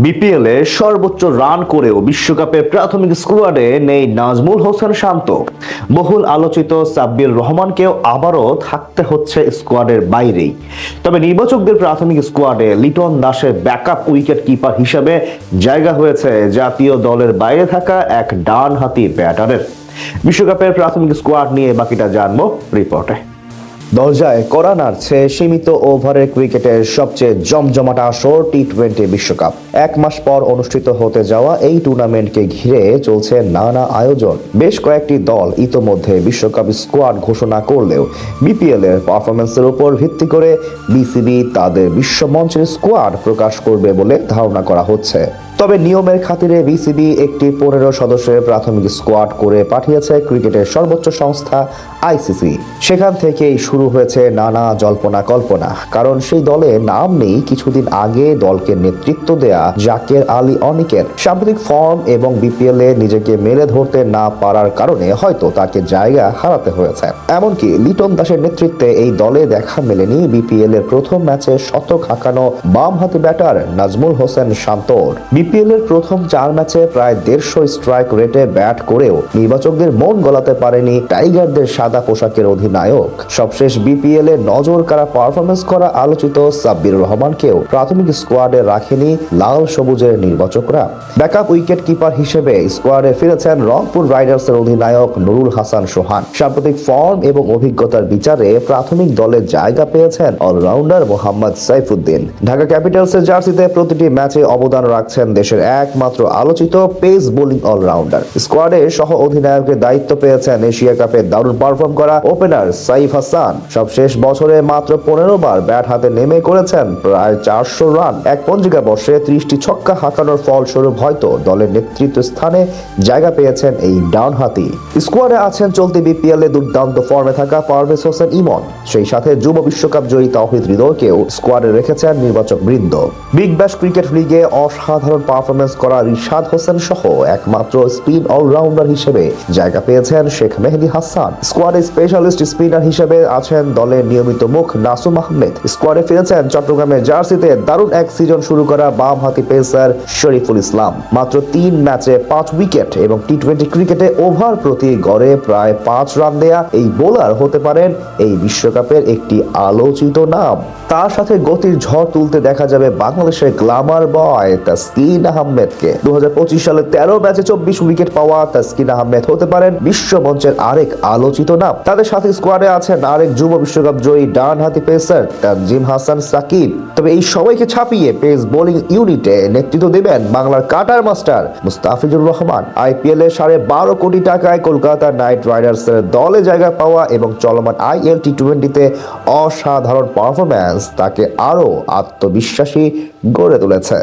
বিপিএলে সর্বোচ্চ রান করেও বিশ্বকাপের প্রাথমিক স্কোয়াডে নেই নাজমুল হোসেন শান্ত। বহুল আলোচিত সাব্বির রহমানকেও আবারও থাকতে হচ্ছে স্কোয়াডের বাইরেই। তবে নির্বাচকদের প্রাথমিক স্কোয়াডে লিটন দাসের ব্যাকআপ উইকেট কিপার হিসেবে জায়গা হয়েছে জাতীয় দলের বাইরে থাকা এক ডানহাতি ব্যাটারের। বিশ্বকাপের প্রাথমিক স্কোয়াড নিয়ে বাকিটা জানবো রিপোর্টে। দরজায় কড়া নাড়ছে সীমিত ওভারের ক্রিকেটের সবচেয়ে জমজমাট আসর টি-20 বিশ্বকাপ। এক মাস পর অনুষ্ঠিত হতে যাওয়া এই টুর্নামেন্টকে ঘিরে চলছে নানা আয়োজন। বেশ কয়েকটি দল ইতোমধ্যে বিশ্বকাপ স্কোয়াড ঘোষণা করলেও বিপিএল এর পারফরমেন্সের উপর ভিত্তি করে বিসিবি তাদের বিশ্বমঞ্চের স্কোয়াড প্রকাশ করবে বলে ধারণা করা হচ্ছে। তবে নিয়মের খাতিরে বিসিবি একটি 15 সদস্যের প্রাথমিক স্কোয়াড করে পাঠিয়েছে ক্রিকেটের সর্বোচ্চ সংস্থা আইসিসি। সেখান থেকেই শুরু হয়েছে নানা জল্পনা কল্পনা, কারণ সেই দলে নাম নেই কিছুদিন আগে দলকে নেতৃত্ব দেয়া জাকের আলী অনিকের। সাম্প্রতিক ফর্ম এবং বিপিএল এ নিজেকে মেলে ধরতে না পারার কারণে হয়তো তাকে জায়গা হারাতে হয়েছে। এমনকি লিটন দাসের নেতৃত্বে এই দলে দেখা মেলেনি বিপিএল এর প্রথম ম্যাচে শতক হাঁকানো বামহাতি ব্যাটার নাজমুল হোসেন শান্তর। বিপিএল এর প্রথম 4 ম্যাচে প্রায় 150 স্ট্রাইক রেটে ব্যাট করেও নির্বাচকদের মন গলাতে পারেনি টাইগারদের সাদা পোশাকের অধিনায়ক। সবশেষ বিপিএল এ নজর কাড়া পারফরমেন্স করা আলোচিত সাব্বির রহমানকেও প্রাথমিক স্কোয়াডে রাখেনি লাল সবুজের নির্বাচকরা। ব্যাকআপ উইকেট কিপার হিসেবে স্কোয়াডে ফিরেছেন রংপুর রাইডার্সের অধিনায়ক নুরুল হাসান সোহান। সাম্প্রতিক ফর্ম এবং অভিজ্ঞতার বিচারে প্রাথমিক দলে জায়গা পেয়েছেন অলরাউন্ডার মোহাম্মদ সাইফুদ্দিন। ঢাকা ক্যাপিটালসের জার্সিতে প্রতিটি ম্যাচে অবদান রাখছেন দেশের একমাত্র আলোচিত পেস বোলিং অলরাউন্ডার। স্কোয়াডে সহ অধিনায়কের দায়িত্ব পেয়েছেন এশিয়া কাপে দারুণ পারফর্ম করা ওপেনার সাইফ হাসান। সবশেষ বছরে মাত্র 15 বার ব্যাট হাতে নেমে করেছেন প্রায় 400 রান। এক পঞ্জিকা বর্ষে 30টি ছক্কা হাঁকানোর ফলস্বরূপ হয়তো দলের নেতৃত্ব স্থানে জায়গা পেয়েছেন এই ডানহাতি। স্কোয়াডে আছেন চলতি বিপিএল এ দুর্দান্ত ফর্মে থাকা পারভেজ হোসেন ইমন। সেই সাথে যুব বিশ্বকাপ জয়ী তাওহিদ হৃদয়কেও স্কোয়াডে রেখেছেন নির্বাচক বৃন্দ। বিগ ব্যাশ ক্রিকেট লিগে অসাধারণ পারফরমেন্স করা রিশাদ হোসেন সহ একমাত্র স্পিন অলরাউন্ডার হিসেবে জায়গা পেয়েছেন শেখ মেহেদী হাসান। স্কোয়াডে স্পেশালিস্ট স্পিনার হিসেবে আছেন দলের নিয়মিত মুখ নাসুম আহমেদ। স্কোয়াডে ফিরেছেন চট্টগ্রামের জার্সিতে দারুণ এক সিজন শুরু করা বামহাতি পেসার শরীফুল ইসলাম। মাত্র 3 ম্যাচে 5 উইকেট এবং টি-20 ক্রিকেটে ওভার প্রতি গড়ে প্রায় 5 রান দেয়া এই বোলার হতে পারেন এই বিশ্বকাপের একটি আলোচিত নাম। তার সাথে গতির ঝড় তুলতে দেখা যাবে বাংলাদেশের গ্ল্যামার বয় তাসকিন আহমেদকে। 2025 সালে 13 ম্যাচে 24 উইকেট পাওয়া তাসকিন আহমেদ হতে পারেন বিশ্বমঞ্চের আরেক আলোচিত নাম। তাদের সাথে স্কোয়াডে আছেন আরেক যুব বিশ্বকাপ জয়ী ডানহাতি পেসার তানজিম হাসান সাকিব। তবে এই সবাইকে ছাপিয়ে পেস বোলিং ইউনিটে নেতৃত্ব দেবেন বাংলার cutter master Mustafizur Rahman. IPL এ 12.5 কোটি টাকায় কলকাতা নাইট রাইডার্সের দলে জায়গা পাওয়া এবং চলমান আইএল টি-20তে অসাধারণ পারফরম্যান্স তাকে আরো আত্মবিশ্বাসী গড়ে তুলেছে।